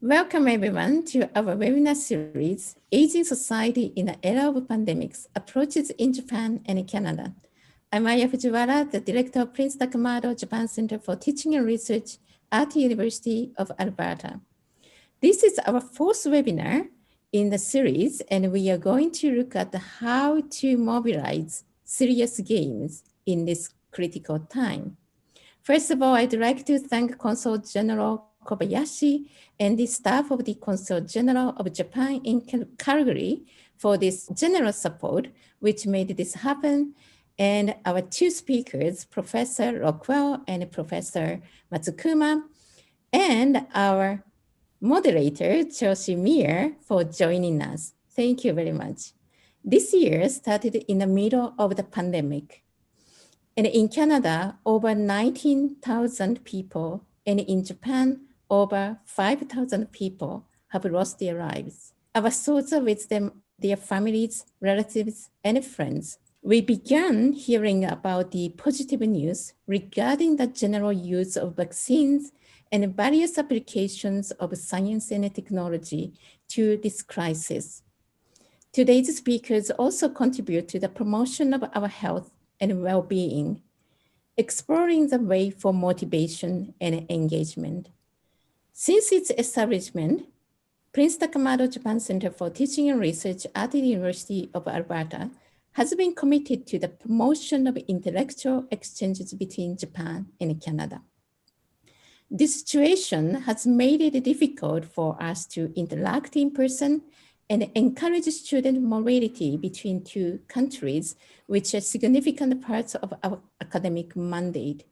Welcome everyone to our webinar series, Aging Society in the Era of Pandemics, Approaches in Japan and Canada. I'm Aya Fujiwara, the Director of Prince Takamado Japan Center for Teaching and Research at the University of Alberta. This is our fourth webinar in the series, and we are going to look at how to mobilize serious games in this critical time. First of all, I'd like to thank Consul General Kobayashi and the staff of the Consul General of Japan in Calgary for this generous support, which made this happen. And our two speakers, Professor Rockwell and Professor Matsukuma, and our moderator, Choshi Mir, for joining us. Thank you very much. This year started in the middle of the pandemic. And in Canada, over 19,000 people, and in Japan, over 5,000 people have lost their lives. Our thoughts are with them, their families, relatives, and friends. We began hearing about the positive news regarding the general use of vaccines and various applications of science and technology to this crisis. Today's speakers also contribute to the promotion of our health and well-being, exploring the way for motivation and engagement. Since its establishment, Prince Takamado Japan Center for Teaching and Research at the University of Alberta has been committed to the promotion of intellectual exchanges between Japan and Canada. This situation has made it difficult for us to interact in person and encourage student mobility between two countries, which are significant parts of our academic mandate.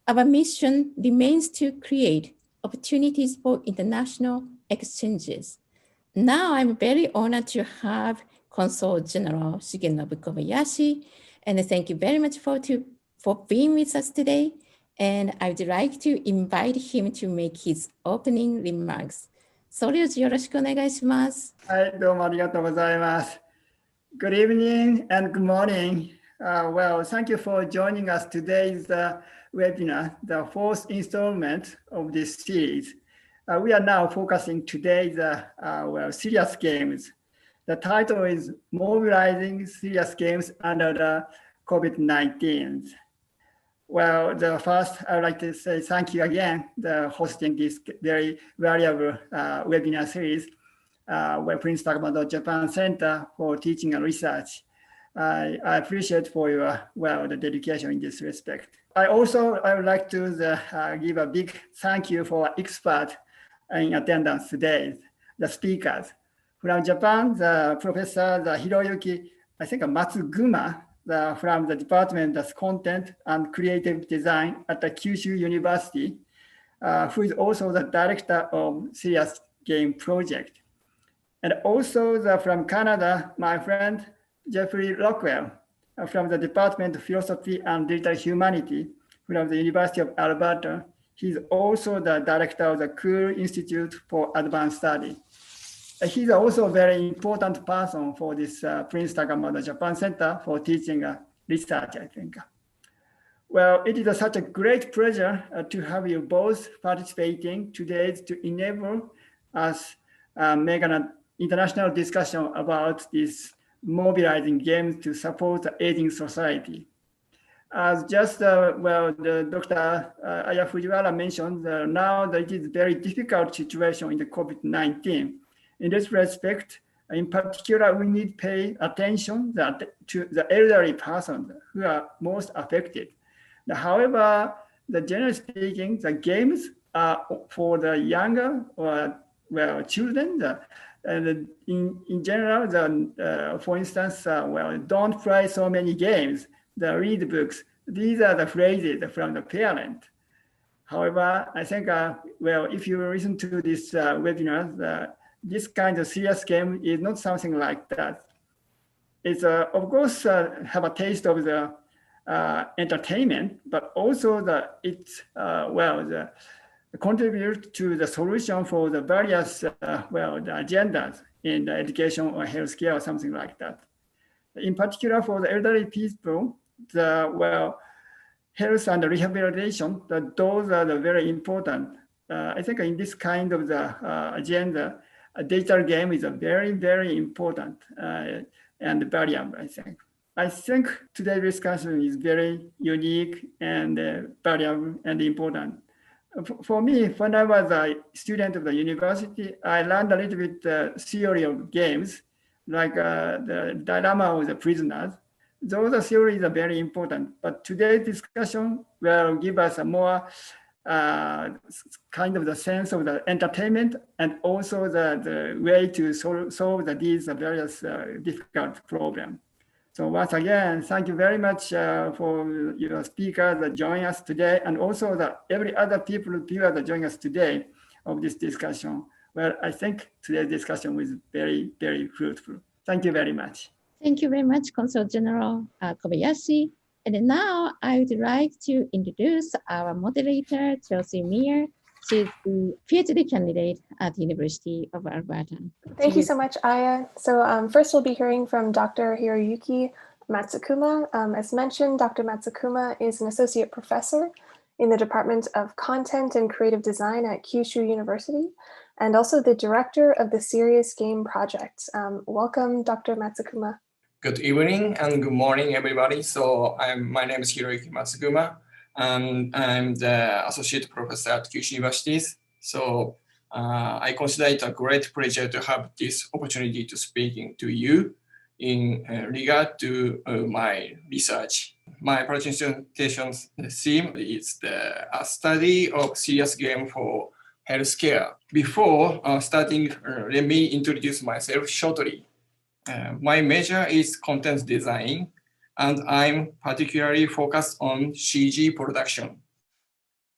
Our mission remains to create opportunities for international exchanges. Now I'm very honored to have Consul General Shigenobu Kobayashi, and thank you very much for being with us today. And I would like to invite him to make his opening remarks. それをよろしくお願いします。はい、どうもありがとうございます。Good evening and good morning. Well, thank you for joining us today's webinar, the fourth installment of this series. We are now focusing today's serious games. The title is Mobilizing Serious Games Under the COVID-19. Well, first, I would like to say thank you again for hosting this very valuable webinar series with Prince Takamado Japan Center for Teaching and Research. I appreciate for your, the dedication in this respect. I would like to give a big thank you for experts in attendance today, the speakers. From Japan, the Professor Hiroyuki, I think Matsukuma, from the Department of Content and Creative Design at the Kyushu University, who is also the Director of Serious Game Project. And also from Canada, my friend, Jeffrey Rockwell, from the Department of Philosophy and Digital Humanity from the University of Alberta. He's also the Director of the Kyushu Institute for Advanced Study. He's also a very important person for this Prince Takamado Japan Center for Teaching Research, I think. Well, it is such a great pleasure to have you both participating today to enable us make an international discussion about this mobilizing games to support the aging society. As just, the Dr. Aya Fujiwara mentioned, now that it is a very difficult situation in the COVID-19. In this respect, in particular, we need to pay attention to the elderly persons who are most affected. However, generally speaking, the games are for the younger or children. And in general, for instance, don't play so many games. Read books. These are the phrases from the parent. However, I think, if you listen to this webinar, this kind of serious game is not something like that. It's, of course, have a taste of the entertainment, but also contribute to the solution for the various, the agendas in the education or healthcare or something like that. In particular, for the elderly people, health and rehabilitation, those are very important I think in this kind of the agenda, a digital game is a very, very important and valuable, I think. I think today's discussion is very unique and valuable and important. For me, when I was a student of the university, I learned a little bit theory of games, like the dilemma of the prisoners. Those theories are very important, but today's discussion will give us a more kind of the sense of the entertainment and also the way to solve these various difficult problems. So once again, thank you very much for your speakers that join us today, and also every other people that join us today of this discussion. Well, I think today's discussion was very, very fruitful. Thank you very much. Thank you very much, Consul General Kobayashi. And now I would like to introduce our moderator, Chelsea Meir. She's the PhD candidate at the University of Alberta. Thank you so much, Aya. So first we'll be hearing from Dr. Hiroyuki Matsukuma. As mentioned, Dr. Matsukuma is an associate professor in the Department of Content and Creative Design at Kyushu University, and also the director of the Serious Game Project. Welcome, Dr. Matsukuma. Good evening and good morning, everybody. So my name is Hiroyuki Matsukuma, and I'm the associate professor at Kyushu University. So I consider it a great pleasure to have this opportunity to speaking to you in regard to my research. My presentation theme is a study of serious game for healthcare. Before starting, let me introduce myself shortly. My major is content design, and I'm particularly focused on CG production.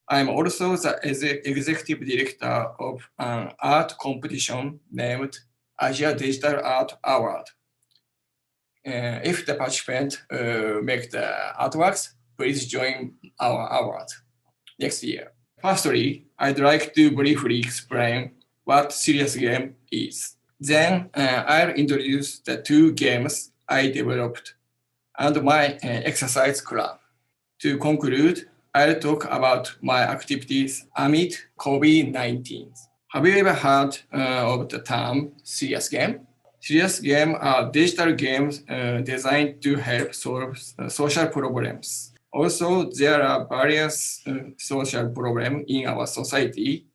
I'm also the executive director of an art competition named Asia Digital Art Award. If the participants make the artworks, please join our award next year. Firstly, I'd like to briefly explain what serious game is. Then I'll introduce the two games I developed and my exercise club. To conclude, I'll talk about my activities amid COVID-19. Have you ever heard of the term serious game? Serious games are digital games designed to help solve social problems. Also, there are various social problems in our society.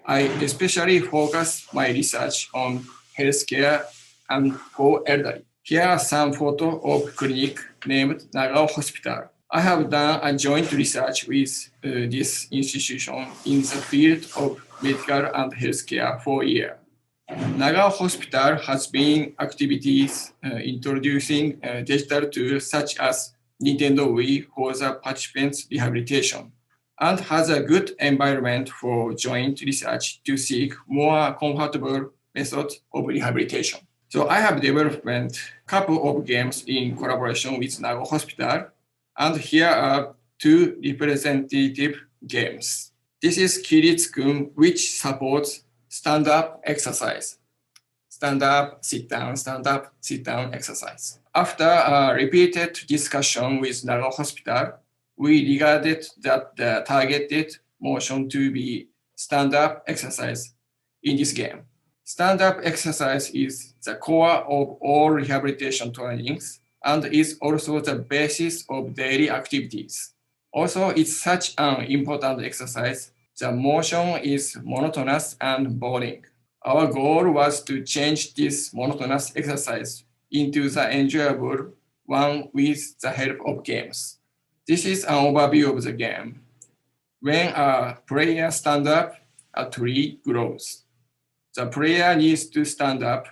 I especially focus my research on healthcare and for elderly. Here are some photos of clinic named Nagao Hospital. I have done a joint research with this institution in the field of medical and healthcare for a year. Nagao Hospital has been activities introducing digital tools such as Nintendo Wii for the participants' rehabilitation, and has a good environment for joint research to seek more comfortable methods of rehabilitation. So I have developed a couple of games in collaboration with Nagao Hospital, and here are two representative games. This is Kiritsu-kun, which supports stand-up exercise. Stand up, sit down exercise. After a repeated discussion with Nagao Hospital, we regarded that the targeted motion to be stand-up exercise in this game. Stand-up exercise is the core of all rehabilitation trainings and is also the basis of daily activities. Also, it's such an important exercise. The motion is monotonous and boring. Our goal was to change this monotonous exercise into the enjoyable one with the help of games. This is an overview of the game. When a player stands up, a tree grows. The player needs to stand up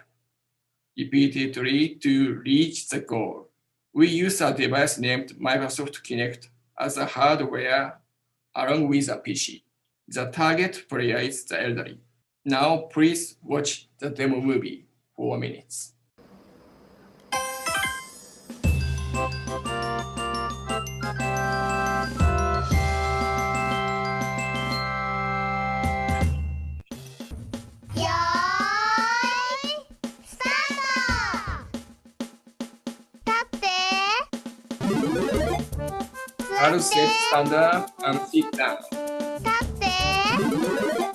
repeatedly to reach the goal. We use a device named Microsoft Kinect as a hardware along with a PC. The target player is the elderly. Now please watch the demo movie for 4 minutes. I'll set stand up and sit down. 立って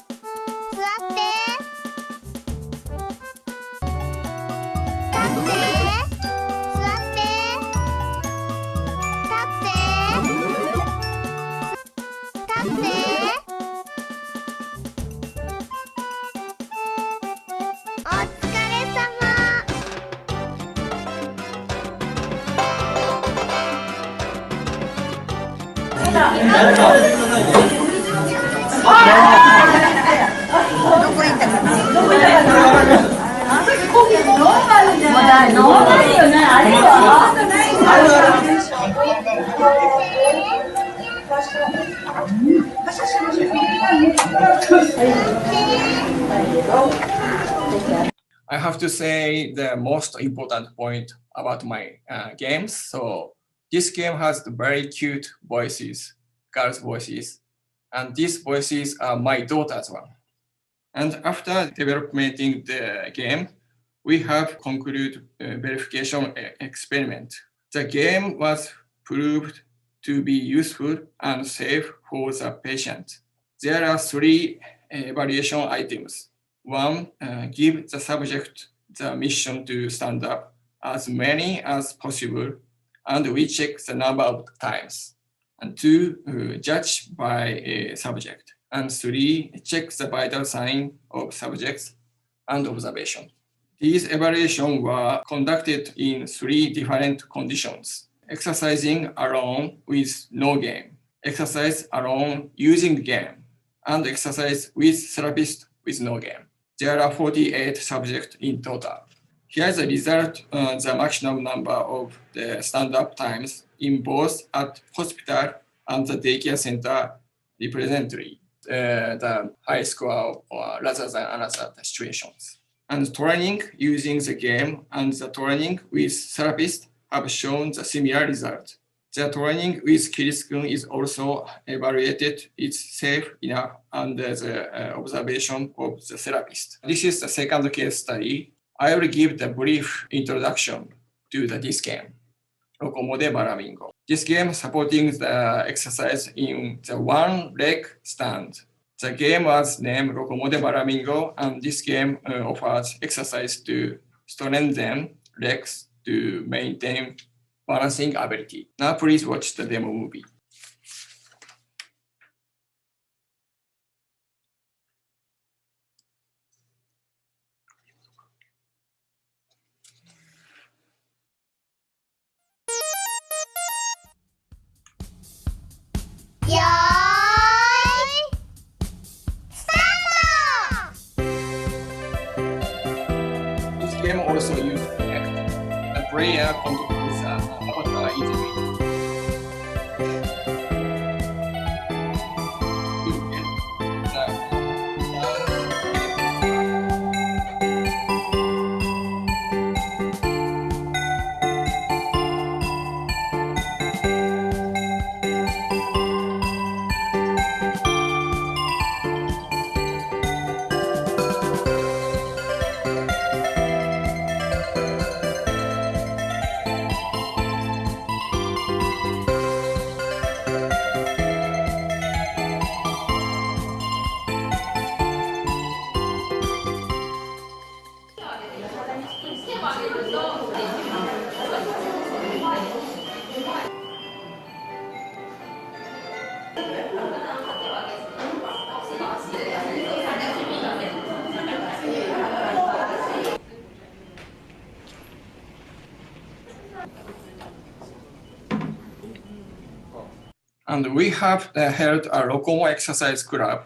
I have to say the most important point about my games. So this game has the very cute voices, girls' voices, and these voices are my daughter's one. And after developing the game, we have concluded a verification experiment. The game was proved to be useful and safe for the patient. There are 3 evaluation items. 1, give the subject the mission to stand up as many as possible, and we check the number of times. And 2, judge by a subject. And 3, check the vital sign of subjects and observation. These evaluations were conducted in 3 different conditions: exercising alone with no game, exercise alone using game, and exercise with therapist with no game. There are 48 subjects in total. Here's the result, the maximum number of the stand-up times in both at hospital and the daycare center representatively, the high score rather than other situations. And training using the game and the training with therapist have shown the similar result. The training with Kiritsu-kun is also evaluated. It's safe enough under the observation of the therapist. This is the second case study. I will give the brief introduction to this game, Rokomo de Baramingo. This game supporting the exercise in the one leg stand. The game was named Rokomo de Baramingo, and this game offers exercise to strengthen legs to maintain balancing ability. Now please watch the demo movie. This game also uses Kinect. The player controls the avatar easily. And we have held a Rokomo exercise club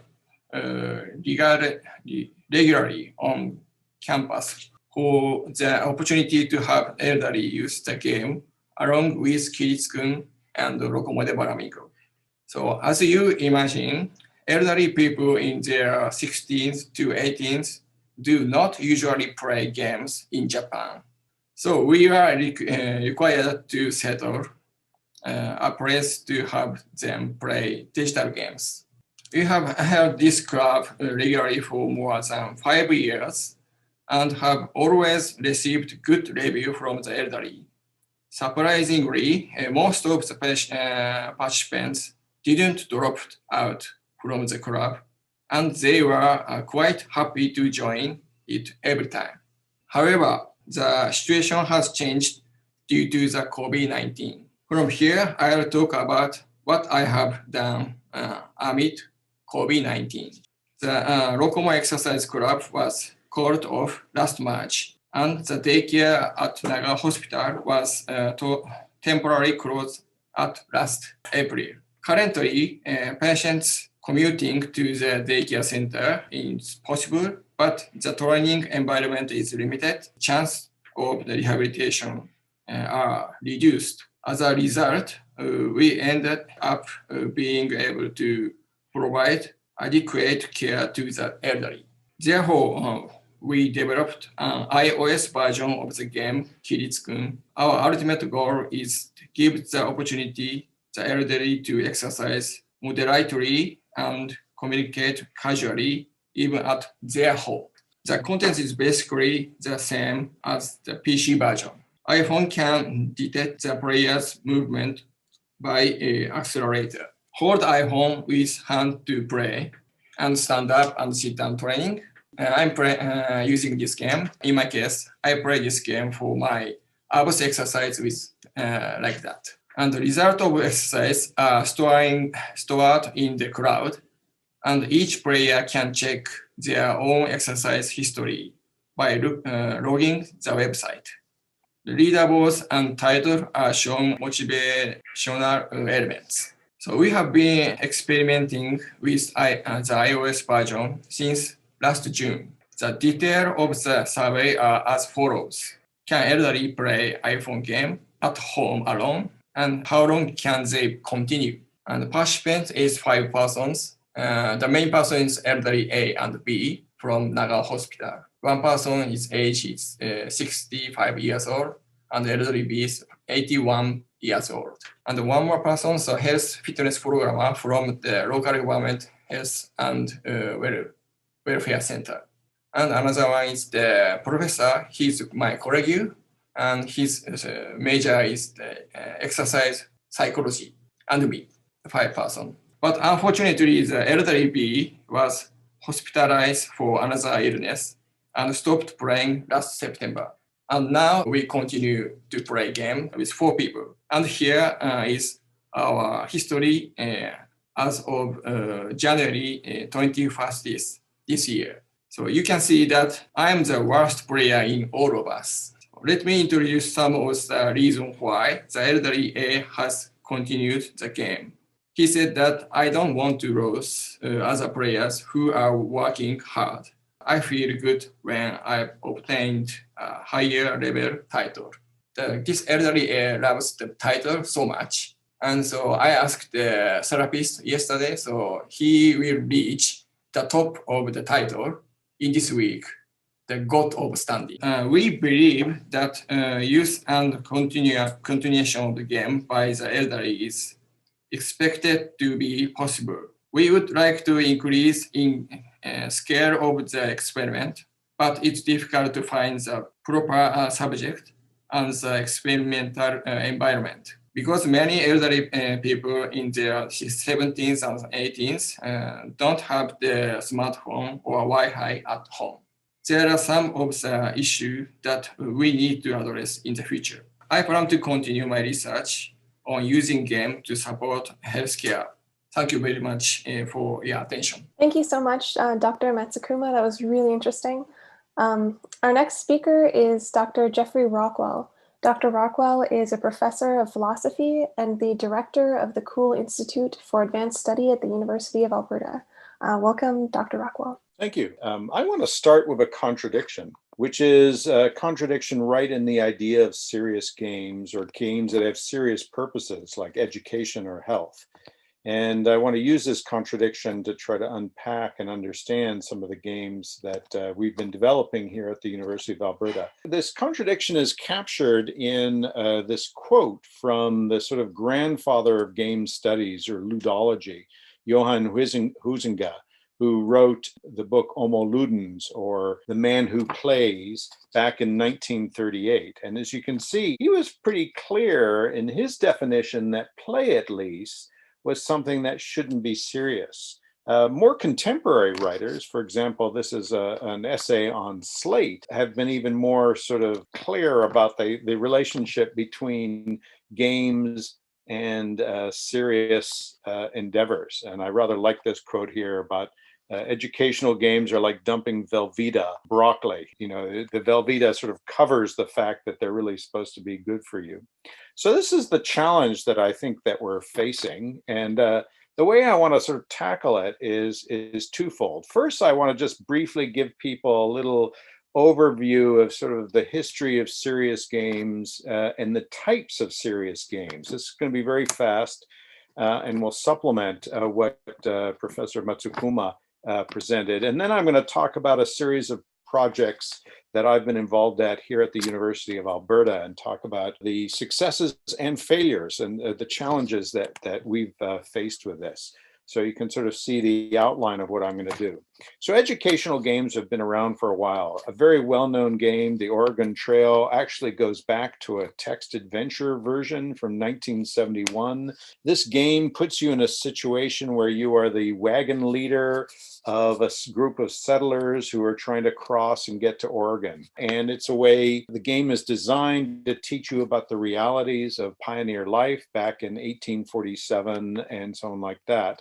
regularly on campus for the opportunity to have elderly use the game along with Kiritsu-kun and Rokomo de Baramingo. So as you imagine, elderly people in their 16s to 18s do not usually play games in Japan. So we are required to settle a place to have them play digital games. We have held this club regularly for more than 5 years and have always received good review from the elderly. Surprisingly, most of the participants didn't drop out from the club, and they were quite happy to join it every time. However, the situation has changed due to the COVID-19. From here, I'll talk about what I have done amid COVID-19. The Rokomo Exercise Club was called off last March, and the daycare at Naga Hospital was temporarily closed at last April. Currently, patients commuting to the daycare center is possible, but the training environment is limited. Chance of the rehabilitation are reduced. As a result, we ended up being able to provide adequate care to the elderly. Therefore, we developed an iOS version of the game, Kiritsu-kun. Our ultimate goal is to give the opportunity the elderly to exercise moderately and communicate casually, even at their home. The content is basically the same as the PC version. iPhone can detect the player's movement by an accelerator. Hold iPhone with hand to play and stand up and sit down training. I'm using this game. In my case, I play this game for my abs exercise with like that. And the result of exercise are stored in the cloud, and each player can check their own exercise history by logging the website. The leaderboards and title are shown motivational elements. So we have been experimenting with the iOS version since last June. The detail of the survey are as follows. Can elderly play iPhone game at home alone? And how long can they continue? And the participants is 5 persons. The main person is elderly A and B from Naga Hospital. One person is age is 65 years old, and elderly B is 81 years old. And one more person is a health fitness programmer from the local government health and welfare center. And another one is the professor. He's my colleague, and his major is the exercise psychology, and me, 5 persons. But unfortunately, the elderly B was hospitalized for another illness and stopped playing last September. And now we continue to play game with 4 people. And here is our history as of January 21st this year. So you can see that I am the worst player in all of us. Let me introduce some of the reasons why the elderly A has continued the game. He said that I don't want to lose other players who are working hard. I feel good when I obtained a higher level title. This elderly A loves the title so much. And so I asked the therapist yesterday, so he will reach the top of the title in this week, the God of Standing. We believe that use and continuation of the game by the elderly is expected to be possible. We would like to increase in scale of the experiment, but it's difficult to find the proper subject and the experimental environment. Because many elderly people in their 70s and 80s don't have the smartphone or Wi-Fi at home. There are some of the issues that we need to address in the future. I plan to continue my research on using game to support healthcare. Thank you very much for your attention. Thank you so much, Dr. Matsukuma. That was really interesting. Our next speaker is Dr. Jeffrey Rockwell. Dr. Rockwell is a professor of philosophy and the director of the Kyushu Institute for Advanced Study at the University of Alberta. Welcome, Dr. Rockwell. Thank you. I want to start with a contradiction, which is a contradiction right in the idea of serious games or games that have serious purposes like education or health. And I want to use this contradiction to try to unpack and understand some of the games that we've been developing here at the University of Alberta. This contradiction is captured in this quote from the sort of grandfather of game studies or ludology, Johann Huizinga, who wrote the book Homo Ludens, or The Man Who Plays, back in 1938. And as you can see, he was pretty clear in his definition that play, at least, was something that shouldn't be serious. More contemporary writers, for example, this is an essay on Slate, have been even more sort of clear about the relationship between games and serious endeavors. And I rather like this quote here about Educational games are like dumping Velveeta broccoli. You know, the Velveeta sort of covers the fact that they're really supposed to be good for you. So this is the challenge that I think that we're facing. And the way I want to sort of tackle it is twofold. First, I want to just briefly give people a little overview of sort of the history of serious games and the types of serious games. This is going to be very fast and will supplement what Professor Matsukuma presented. And then I'm going to talk about a series of projects that I've been involved at here at the University of Alberta and talk about the successes and failures and the challenges that we've faced with this. So you can sort of see the outline of what I'm going to do. So educational games have been around for a while. A very well-known game, the Oregon Trail, actually goes back to a text adventure version from 1971. This game puts you in a situation where you are the wagon leader of a group of settlers who are trying to cross and get to Oregon. And it's a way, the game is designed to teach you about the realities of pioneer life back in 1847 and so on like that.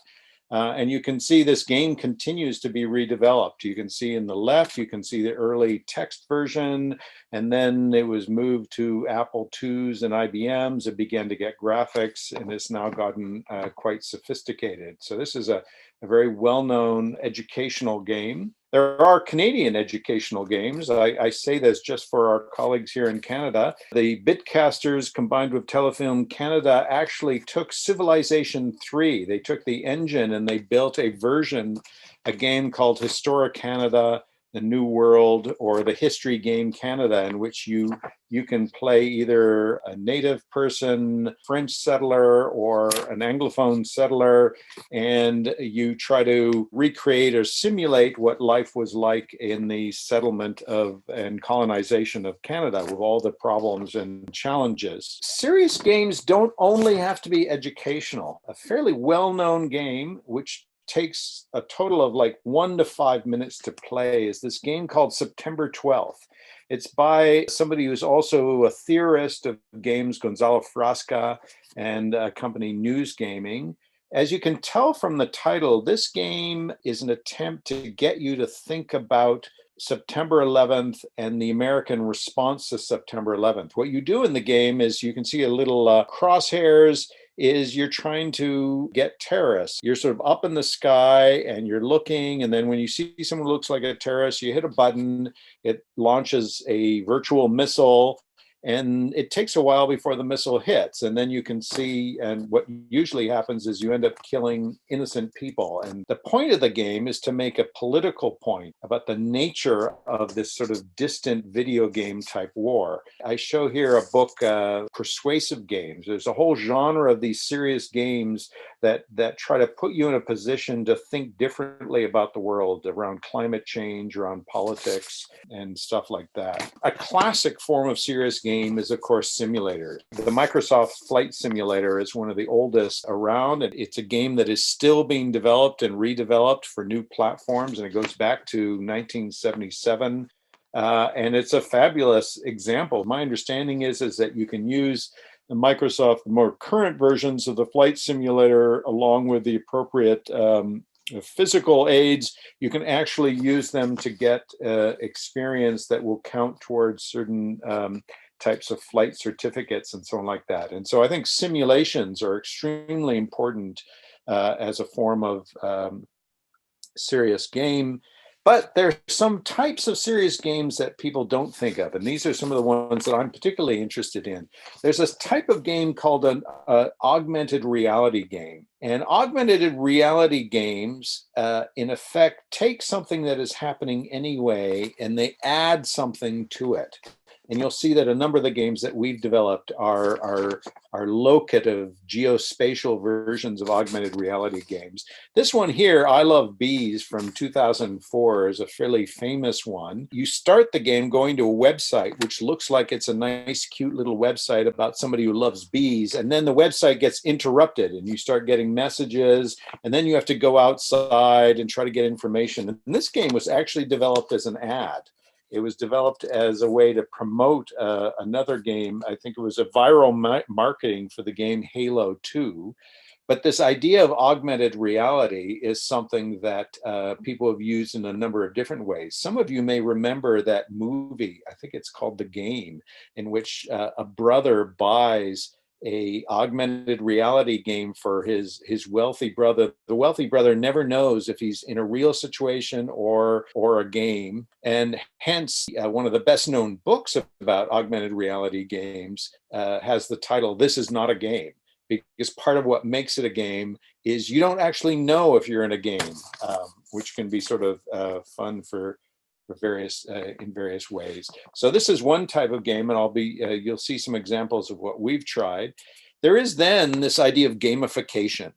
And you can see this game continues to be redeveloped. You can see in the left, you can see the early text version, and then it was moved to Apple IIs and IBMs. It began to get graphics, and it's now gotten quite sophisticated. So this is a very well-known educational game. There are Canadian educational games. I say this just for our colleagues here in Canada. The Bitcasters combined with Telefilm Canada actually took Civilization 3. They took the engine and they built a version, a game called Historic Canada, the New World, or the History Game Canada, in which you can play either a native person, French settler, or an Anglophone settler, and you try to recreate or simulate what life was like in the settlement of and colonization of Canada with all the problems and challenges. Serious games don't only have to be educational. A fairly well-known game, which takes a total of like 1 to 5 minutes to play, is this game called September 12th. It's by somebody who's also a theorist of games, Gonzalo Frasca, and a company News Gaming. As you can tell from the title, this game is an attempt to get you to think about September 11th and the American response to September 11th. What you do in the game is you can see a little crosshairs is you're trying to get terrorists. You're sort of up in the sky and you're looking, and then when you see someone who looks like a terrorist, you hit a button, it launches a virtual missile, and it takes a while before the missile hits. And then you can see, and what usually happens is you end up killing innocent people. And the point of the game is to make a political point about the nature of this sort of distant video game type war. I show here a book, Persuasive Games. There's a whole genre of these serious games that try to put you in a position to think differently about the world around climate change, around politics, and stuff like that. A classic form of serious game is, of course, simulators. The Microsoft Flight Simulator is one of the oldest around. It's a game that is still being developed and redeveloped for new platforms, and it goes back to 1977. And it's a fabulous example. My understanding is that you can use the Microsoft more current versions of the flight simulator along with the appropriate physical aids. You can actually use them to get experience that will count towards certain types of flight certificates and so on like that. And so I think simulations are extremely important as a form of serious game. But there are some types of serious games that people don't think of, and these are some of the ones that I'm particularly interested in. There's this type of game called an augmented reality game. And augmented reality games, in effect, take something that is happening anyway, and they add something to it. And you'll see that a number of the games that we've developed are locative, geospatial versions of augmented reality games. This one here, I Love Bees from 2004, is a fairly famous one. You start the game going to a website, which looks like it's a nice, cute little website about somebody who loves bees. And then the website gets interrupted and you start getting messages. And then you have to go outside and try to get information. And this game was actually developed as an ad. It was developed as a way to promote another game. I think it was a viral marketing for the game Halo 2. But this idea of augmented reality is something that people have used in a number of different ways. Some of you may remember that movie, I think it's called The Game, in which a brother buys a augmented reality game for his wealthy brother. The wealthy brother never knows if he's in a real situation or a game. And hence, one of the best known books about augmented reality games has the title, This Is Not a Game. Because part of what makes it a game is you don't actually know if you're in a game, which can be sort of fun for various in various ways. So this is one type of game, and you'll see some examples of what we've tried. There is then this idea of gamification.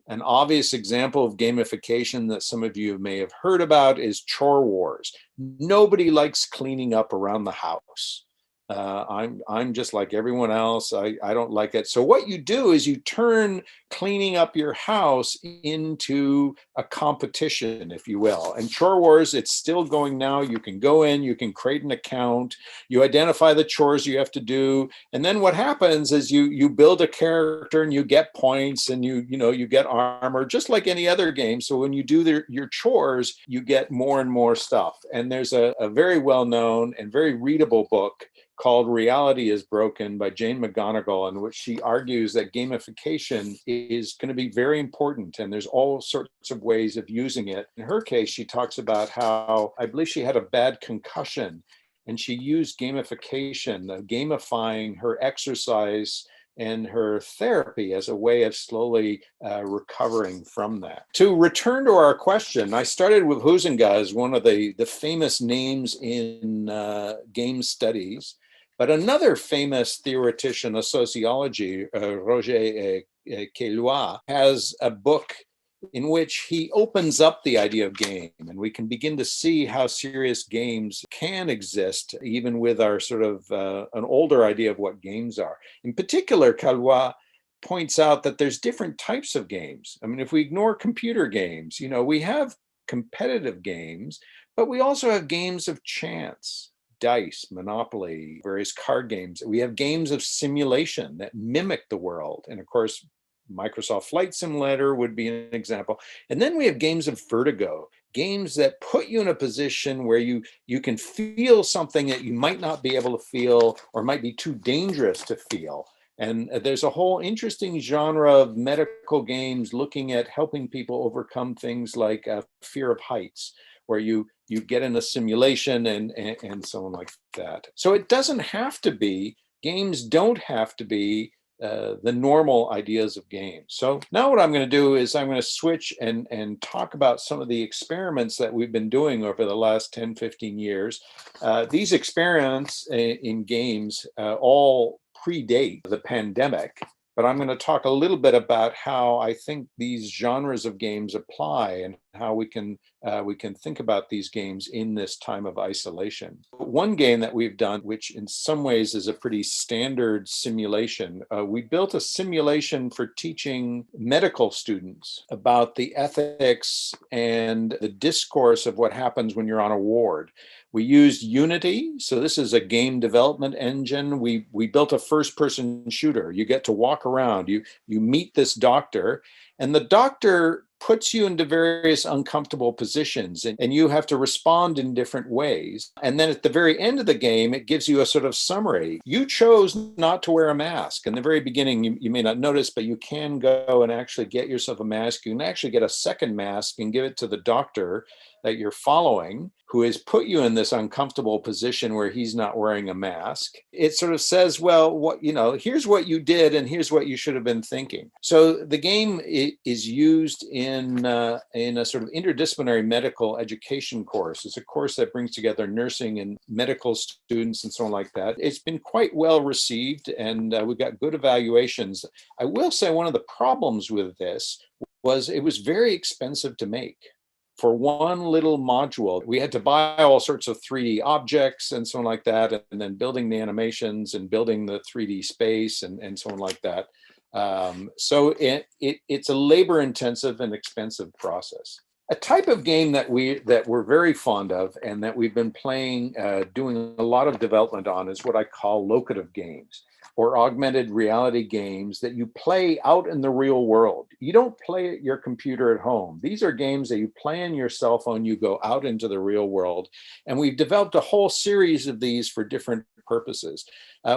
An obvious example of gamification that some of you may have heard about is chore wars. Nobody likes cleaning up around the house. I'm just like everyone else. I don't like it. So what you do is you turn cleaning up your house into a competition, if you will. And Chore Wars, it's still going now. You can go in, you can create an account, you identify the chores you have to do. And then what happens is you build a character and you get points and you get armor, just like any other game. So when you do your chores, you get more and more stuff. And there's a very well-known and very readable book called Reality is Broken by Jane McGonigal, in which she argues that gamification is going to be very important. And there's all sorts of ways of using it. In her case, she talks about how, I believe she had a bad concussion, and she used gamification, gamifying her exercise and her therapy as a way of slowly recovering from that. To return to our question, I started with Huizinga as one of the famous names in game studies. But another famous theoretician of sociology, Roger Caillois, has a book in which he opens up the idea of game, and we can begin to see how serious games can exist, even with our sort of an older idea of what games are. In particular, Caillois points out that there's different types of games. I mean, if we ignore computer games, we have competitive games, but we also have games of chance. Dice, Monopoly, various card games. We have games of simulation that mimic the world. And of course, Microsoft Flight Simulator would be an example. And then we have games of vertigo, games that put you in a position where you can feel something that you might not be able to feel or might be too dangerous to feel. And there's a whole interesting genre of medical games looking at helping people overcome things like fear of heights, where you get in a simulation and so on like that. So it doesn't have to be, games don't have to be the normal ideas of games. So now what I'm going to do is I'm going to switch and talk about some of the experiments that we've been doing over the last 10, 15 years. These experiments in games all predate the pandemic. But I'm going to talk a little bit about how I think these genres of games apply and how we can think about these games in this time of isolation. One game that we've done, which in some ways is a pretty standard simulation, we built a simulation for teaching medical students about the ethics and the discourse of what happens when you're on a ward. We used Unity, so this is a game development engine. We built a first-person shooter. You get to walk around, you meet this doctor, and the doctor puts you into various uncomfortable positions, and you have to respond in different ways. And then at the very end of the game, it gives you a sort of summary. You chose not to wear a mask. In the very beginning, you may not notice, but you can go and actually get yourself a mask. You can actually get a second mask and give it to the doctor that you're following, who has put you in this uncomfortable position where he's not wearing a mask. It sort of says, well, here's what you did and here's what you should have been thinking. So the game is used in a sort of interdisciplinary medical education course. It's a course that brings together nursing and medical students and so on like that. It's been quite well received, and we've got good evaluations. I will say one of the problems with this was it was very expensive to make. For one little module, we had to buy all sorts of 3D objects and so on like that, and then building the animations and building the 3D space and so on like that. So it's a labor-intensive and expensive process. A type of game that we're very fond of and that we've been playing, doing a lot of development on, is what I call locative games. or augmented reality games that you play out in the real world. You don't play at your computer at home. These are games that you play on your cell phone, you go out into the real world. And we've developed a whole series of these for different purposes.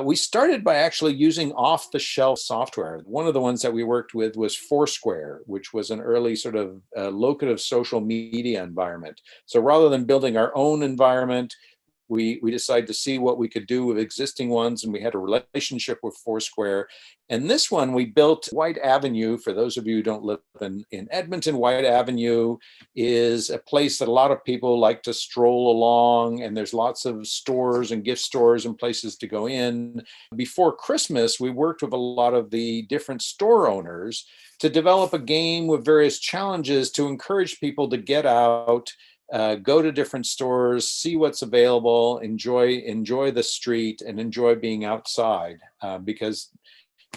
We started by actually using off-the-shelf software. One of the ones that we worked with was Foursquare, which was an early sort of locative social media environment. So rather than building our own environment, we decided to see what we could do with existing ones, and we had a relationship with Foursquare. And this one we built White Avenue. For those of you who don't live in Edmonton, White Avenue is a place that a lot of people like to stroll along, and there's lots of stores and gift stores and places to go in. Before Christmas, we worked with a lot of the different store owners to develop a game with various challenges to encourage people to get out, go to different stores, see what's available, enjoy the street, and enjoy being outside. Because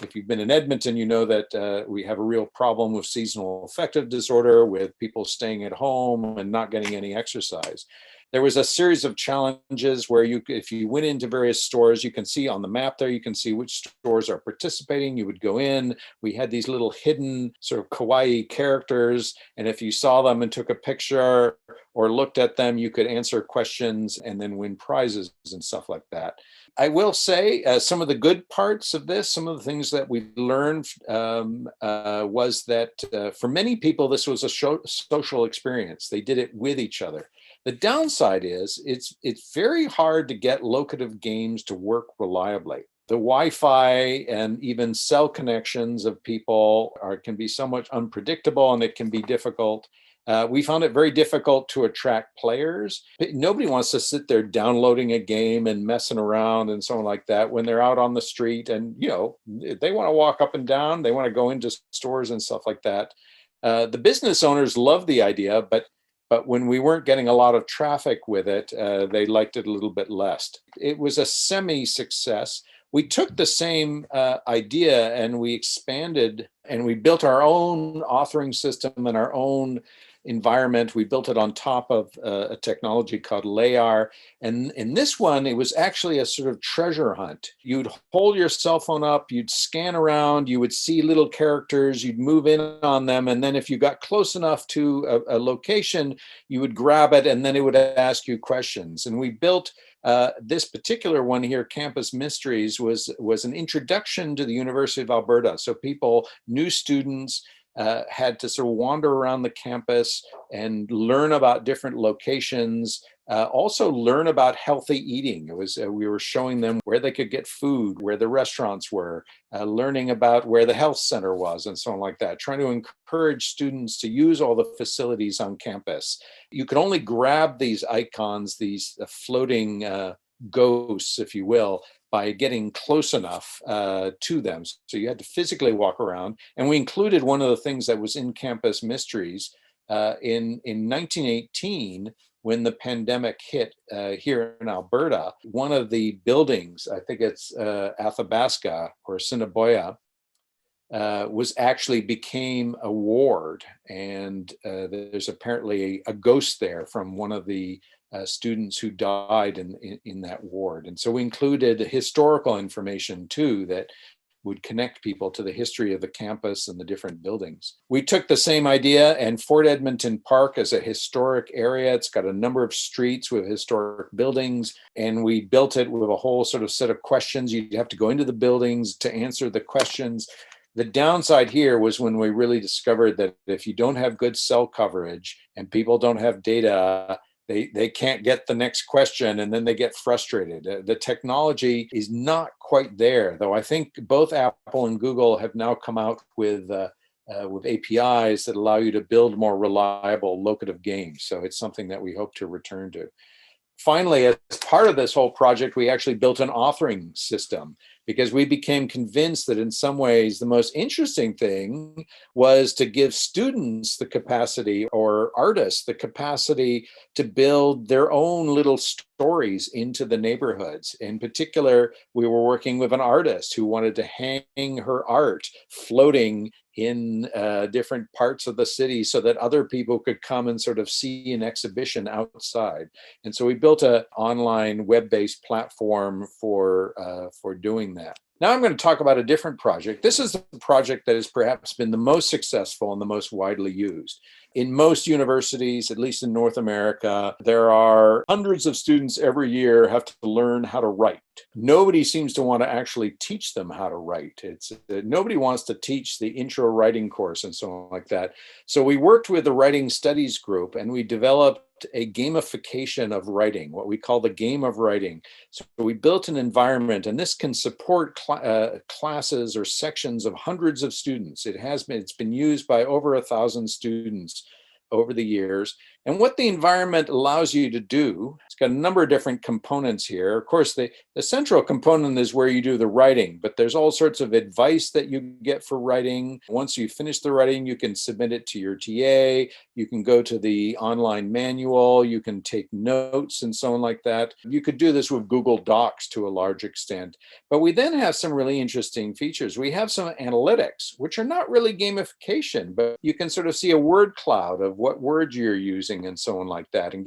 if you've been in Edmonton, you know that we have a real problem with seasonal affective disorder, with people staying at home and not getting any exercise. There was a series of challenges where if you went into various stores, you can see on the map there, you can see which stores are participating. You would go in. We had these little hidden sort of kawaii characters. And if you saw them and took a picture or looked at them, you could answer questions and then win prizes and stuff like that. I will say some of the good parts of this, some of the things that we learned was that for many people, this was a social experience. They did it with each other. The downside is it's very hard to get locative games to work reliably. The Wi-Fi and even cell connections of people can be somewhat unpredictable, and it can be difficult. We found it very difficult to attract players. Nobody wants to sit there downloading a game and messing around and so on like that when they're out on the street, and they want to walk up and down, they want to go into stores and stuff like that. The business owners love the idea, but when we weren't getting a lot of traffic with it, they liked it a little bit less. It was a semi-success. We took the same idea and we expanded, and we built our own authoring system and our own environment. We built it on top of a technology called LAR. And in this one, it was actually a sort of treasure hunt. You'd hold your cell phone up, you'd scan around, you would see little characters, you'd move in on them. And then if you got close enough to a location, you would grab it and then it would ask you questions. And we built this particular one here, Campus Mysteries, was an introduction to the University of Alberta. So people, new students, had to sort of wander around the campus and learn about different locations, also learn about healthy eating. It was we were showing them where they could get food, where the restaurants were, learning about where the health center was and so on like that, trying to encourage students to use all the facilities on campus. You could only grab these icons, these floating ghosts, if you will, by getting close enough to them. So you had to physically walk around. And we included one of the things that was in Campus Mysteries in 1918, when the pandemic hit here in Alberta. One of the buildings, I think it's Athabasca or Assiniboia, became a ward. And there's apparently a ghost there from one of the students who died in that ward. And so we included historical information too that would connect people to the history of the campus and the different buildings. We took the same idea, and Fort Edmonton Park is a historic area. It's got a number of streets with historic buildings, and we built it with a whole sort of set of questions. You'd have to go into the buildings to answer the questions. The downside here was when we really discovered that if you don't have good cell coverage and people don't have data, they can't get the next question, and then they get frustrated. The technology is not quite there, though I think both Apple and Google have now come out with APIs that allow you to build more reliable locative games. So it's something that we hope to return to. Finally, as part of this whole project, we actually built an authoring system, because we became convinced that in some ways the most interesting thing was to give students the capacity, or artists the capacity, to build their own little stories into the neighborhoods. In particular, we were working with an artist who wanted to hang her art floating in different parts of the city so that other people could come and sort of see an exhibition outside. And so we built an online web-based platform for doing that. Now I'm going to talk about a different project. This is the project that has perhaps been the most successful and the most widely used. In most universities, at least in North America, there are hundreds of students every year have to learn how to write. Nobody seems to want to actually teach them how to write. Nobody wants to teach the intro writing course and so on like that. So we worked with the writing studies group and we developed a gamification of writing, what we call the game of writing. So we built an environment, and this can support classes or sections of hundreds of students. It's been used by over 1,000 students over the years. And what the environment allows you to do, it's got a number of different components here. Of course, the central component is where you do the writing, but there's all sorts of advice that you get for writing. Once you finish the writing, you can submit it to your TA, you can go to the online manual, you can take notes and so on like that. You could do this with Google Docs to a large extent. But we then have some really interesting features. We have some analytics, which are not really gamification, but you can sort of see a word cloud of what words you're using and so on like that, and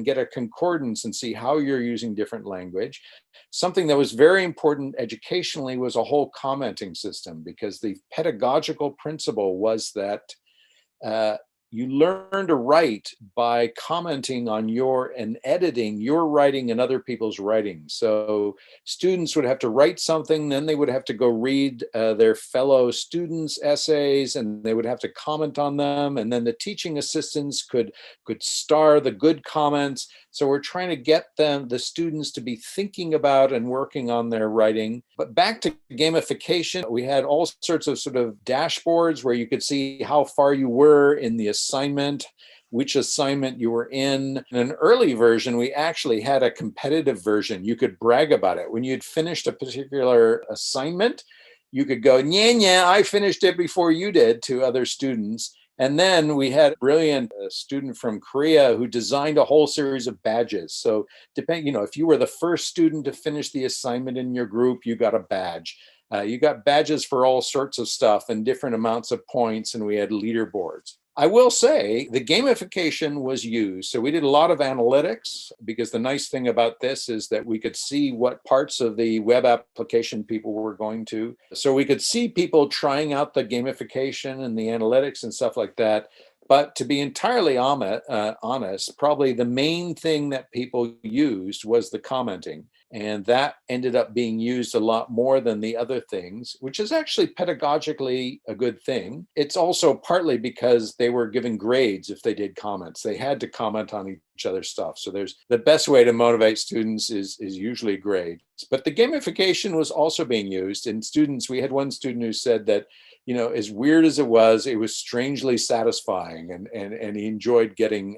get a concordance and see how you're using different language. Something that was very important educationally was a whole commenting system, because the pedagogical principle was that you learn to write by commenting on and editing your writing and other people's writing. So students would have to write something, then they would have to go read their fellow students' essays, and they would have to comment on them. And then the teaching assistants could star the good comments. So we're trying to get the students to be thinking about and working on their writing. But back to gamification, we had all sorts of sort of dashboards where you could see how far you were in the assignment, which assignment you were in. In an early version, we actually had a competitive version. You could brag about it. When you'd finished a particular assignment, you could go, "Yeah, I finished it before you did," to other students. And then we had a brilliant student from Korea who designed a whole series of badges. So if you were the first student to finish the assignment in your group, you got a badge. You got badges for all sorts of stuff and different amounts of points, and we had leaderboards. I will say the gamification was used. So we did a lot of analytics, because the nice thing about this is that we could see what parts of the web application people were going to. So we could see people trying out the gamification and the analytics and stuff like that. But to be entirely honest, probably the main thing that people used was the commenting. And that ended up being used a lot more than the other things, which is actually pedagogically a good thing. It's also partly because they were given grades if they did comments. They had to comment on each other's stuff. So the best way to motivate students is usually grades. But the gamification was also being used. And students, we had one student who said that, as weird as it was strangely satisfying, and he enjoyed getting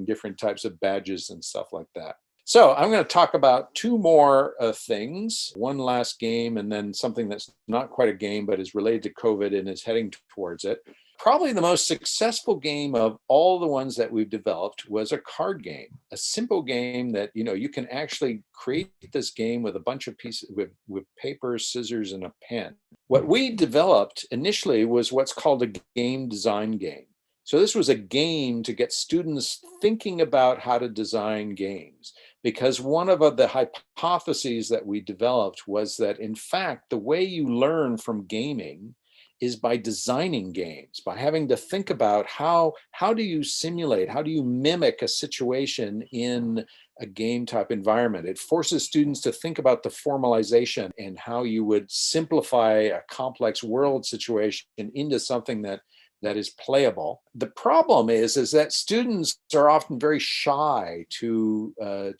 different types of badges and stuff like that. So I'm going to talk about two more things, one last game, and then something that's not quite a game, but is related to COVID and is heading towards it. Probably the most successful game of all the ones that we've developed was a card game, a simple game that, you can actually create this game with a bunch of pieces, with paper, scissors, and a pen. What we developed initially was what's called a game design game. So this was a game to get students thinking about how to design games, because one of the hypotheses that we developed was that, in fact, the way you learn from gaming is by designing games, by having to think about how do you simulate, how do you mimic a situation in a game type environment. It forces students to think about the formalization and how you would simplify a complex world situation into something that is playable. The problem is that students are often very shy to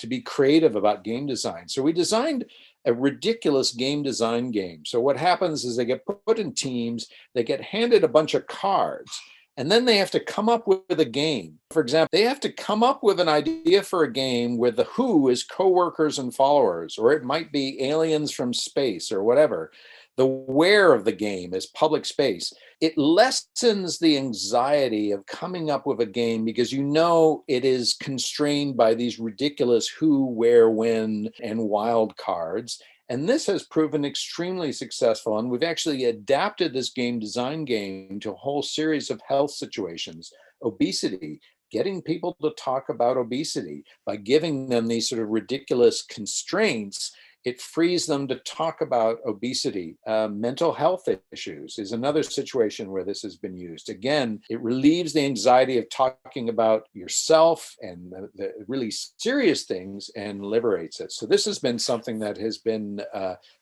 be creative about game design. So we designed a ridiculous game design game. So what happens is they get put in teams, they get handed a bunch of cards, and then they have to come up with a game. For example, they have to come up with an idea for a game where the who is coworkers and followers, or it might be aliens from space or whatever. The where of the game is public space. It lessens the anxiety of coming up with a game, because it is constrained by these ridiculous who, where, when, and wild cards. And this has proven extremely successful. And we've actually adapted this game design game to a whole series of health situations. Obesity, getting people to talk about obesity by giving them these sort of ridiculous constraints It frees them to talk about obesity. Mental health issues is another situation where this has been used. Again, it relieves the anxiety of talking about yourself and the really serious things and liberates it. So this has been something that has been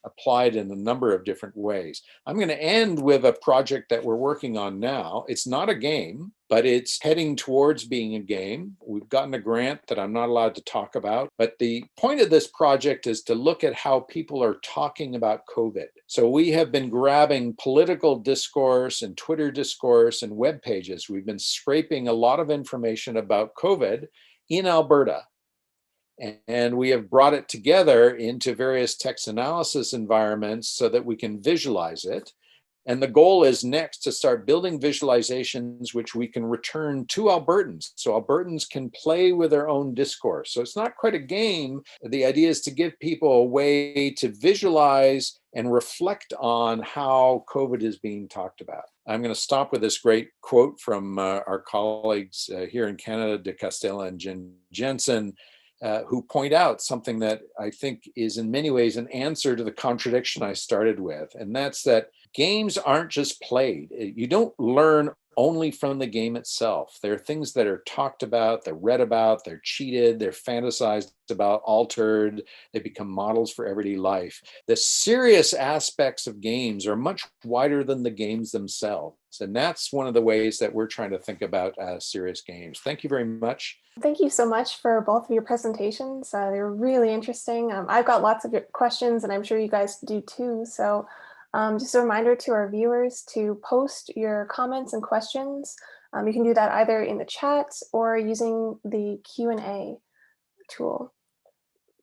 applied in a number of different ways. I'm going to end with a project that we're working on now. It's not a game, but it's heading towards being a game. We've gotten a grant that I'm not allowed to talk about, but the point of this project is to look at how people are talking about COVID. So we have been grabbing political discourse and Twitter discourse and web pages. We've been scraping a lot of information about COVID in Alberta. And we have brought it together into various text analysis environments so that we can visualize it. And the goal is next to start building visualizations which we can return to Albertans. So Albertans can play with their own discourse. So it's not quite a game. The idea is to give people a way to visualize and reflect on how COVID is being talked about. I'm going to stop with this great quote from our colleagues here in Canada, De Castella and Jen Jensen, who point out something that I think is in many ways an answer to the contradiction I started with. And that's that games aren't just played. You don't learn only from the game itself. There are things that are talked about, they're read about, they're cheated, they're fantasized about, altered, they become models for everyday life. The serious aspects of games are much wider than the games themselves. And that's one of the ways that we're trying to think about serious games. Thank you very much. Thank you so much for both of your presentations. They're really interesting. I've got lots of questions and I'm sure you guys do too. So just a reminder to our viewers to post your comments and questions. You can do that either in the chat or using the Q&A tool.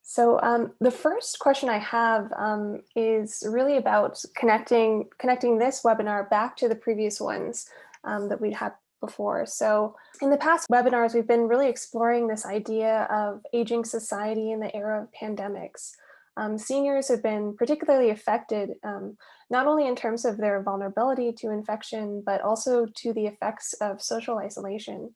So the first question I have is really about connecting this webinar back to the previous ones that we'd had before. So in the past webinars, we've been really exploring this idea of aging society in the era of pandemics. Seniors have been particularly affected, not only in terms of their vulnerability to infection, but also to the effects of social isolation.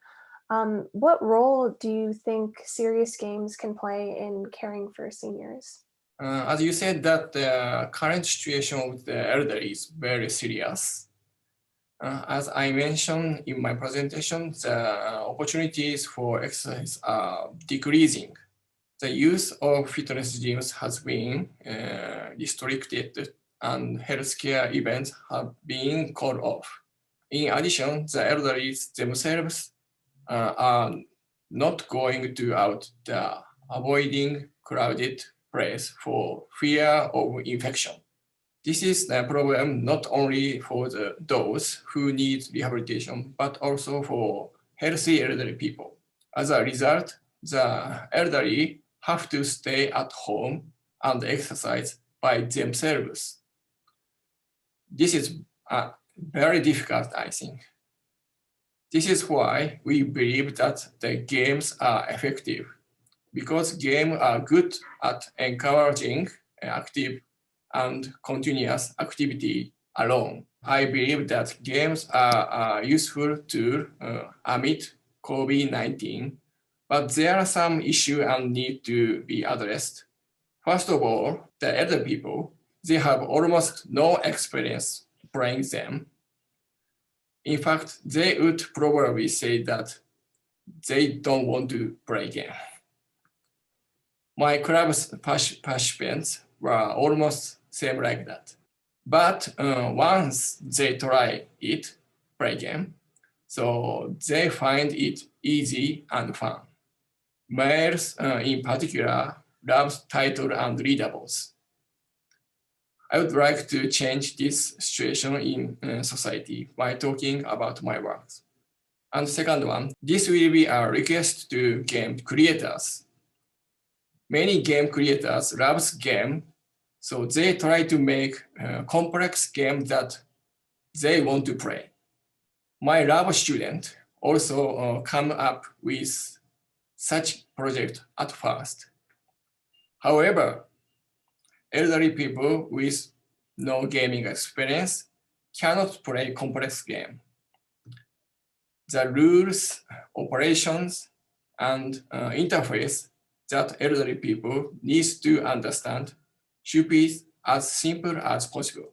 What role do you think serious games can play in caring for seniors? As you said, that the current situation of the elderly is very serious. As I mentioned in my presentation, the opportunities for exercise are decreasing. The use of fitness gyms has been restricted and healthcare events have been called off. In addition, the elderly themselves are not going to out there, avoiding crowded place for fear of infection. This is the problem not only for those who need rehabilitation, but also for healthy elderly people. As a result, the elderly have to stay at home and exercise by themselves. This is very difficult, I think. This is why we believe that the games are effective, because games are good at encouraging active and continuous activity alone. I believe that games are a useful tool amid COVID-19, but there are some issues and need to be addressed. First of all, the elder people, they have almost no experience playing them. In fact, they would probably say that they don't want to play game. My club's participants were almost same like that. But once they try it, play game, so they find it easy and fun. Males in particular love title and readables. I would like to change this situation in society by talking about my works. And second one, this will be a request to game creators. Many game creators love game, so they try to make a complex game that they want to play. My lab student also come up with such project at first. However, elderly people with no gaming experience cannot play complex game. The rules, operations, and interface that elderly people need to understand should be as simple as possible.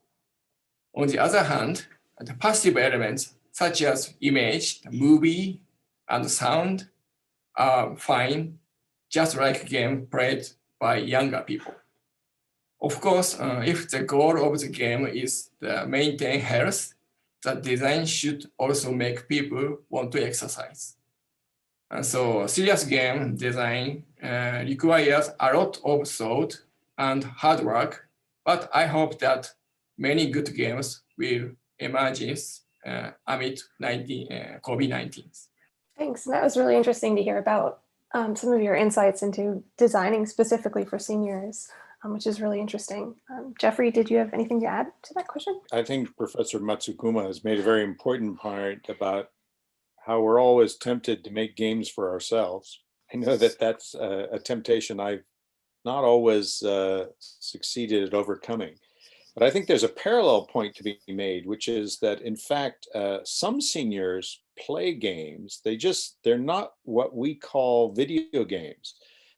On the other hand, the passive elements such as image, movie, and sound are fine, just like a game played by younger people. Of course, if the goal of the game is to maintain health, the design should also make people want to exercise. And so serious game design requires a lot of thought and hard work, but I hope that many good games will emerge amid COVID-19. Thanks. And that was really interesting to hear about some of your insights into designing specifically for seniors, which is really interesting. Jeffrey, did you have anything to add to that question? I think Professor Matsukuma has made a very important point about how we're always tempted to make games for ourselves. I know that that's a temptation I've not always succeeded at overcoming. But I think there's a parallel point to be made, which is that in fact, some seniors play games. They're not what we call video games.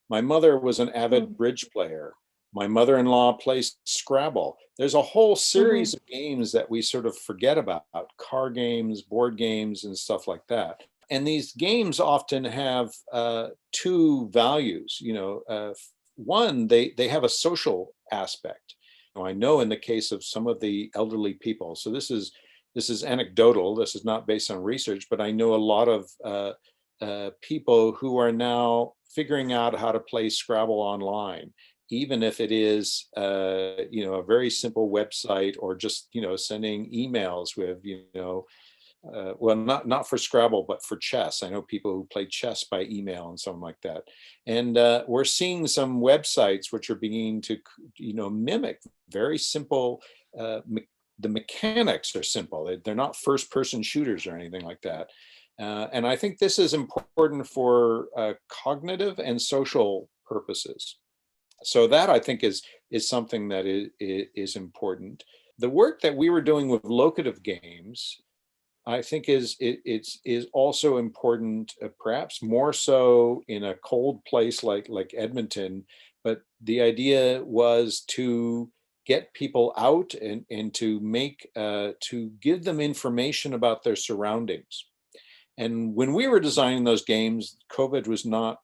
My mother was an avid bridge player. My mother-in-law plays Scrabble. There's a whole series of games that we sort of forget about, car games, board games, and stuff like that. And these games often have two values. One, they have a social aspect. I know in the case of some of the elderly people, so this is anecdotal, this is not based on research, but I know a lot of people who are now figuring out how to play Scrabble online, even if it is a very simple website or just sending emails with well, not for Scrabble, but for chess. I know people who play chess by email and something like that. And we're seeing some websites which are beginning to, mimic very simple, the mechanics are simple. They're not first-person shooters or anything like that. And I think this is important for cognitive and social purposes. So that I think is something that is important. The work that we were doing with locative games, I think is also important, perhaps more so in a cold place like Edmonton. But the idea was to get people out and to give them information about their surroundings. And when we were designing those games, COVID was not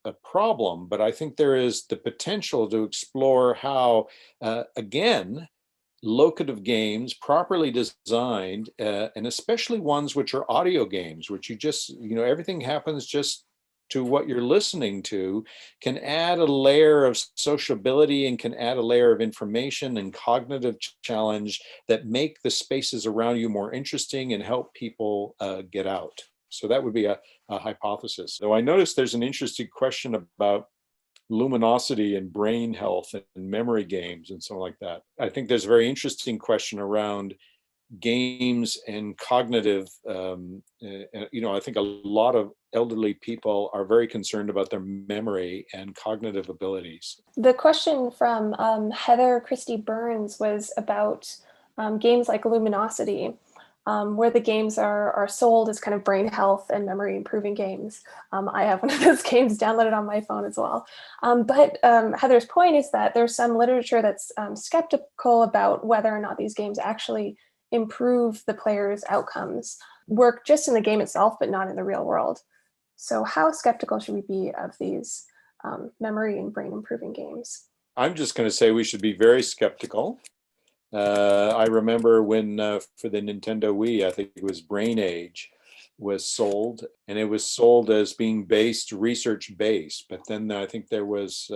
a problem, but I think there is the potential to explore how, again, locative games properly designed, and especially ones which are audio games, which you just, everything happens just to what you're listening to, can add a layer of sociability and can add a layer of information and cognitive challenge that make the spaces around you more interesting and help people get out. So that would be a hypothesis. So I noticed there's an interesting question about luminosity and brain health and memory games and something like that. I think there's a very interesting question around games and cognitive, I think a lot of elderly people are very concerned about their memory and cognitive abilities. The question from Heather Christie Burns was about games like Luminosity, where the games are sold as kind of brain health and memory improving games. I have one of those games downloaded on my phone as well. But Heather's point is that there's some literature that's skeptical about whether or not these games actually improve the player's outcomes, work just in the game itself, but not in the real world. So how skeptical should we be of these memory and brain improving games? I'm just going to say we should be very skeptical. I remember when for the Nintendo Wii, I think it was Brain Age, was sold, and it was sold as being research-based. But then I think there was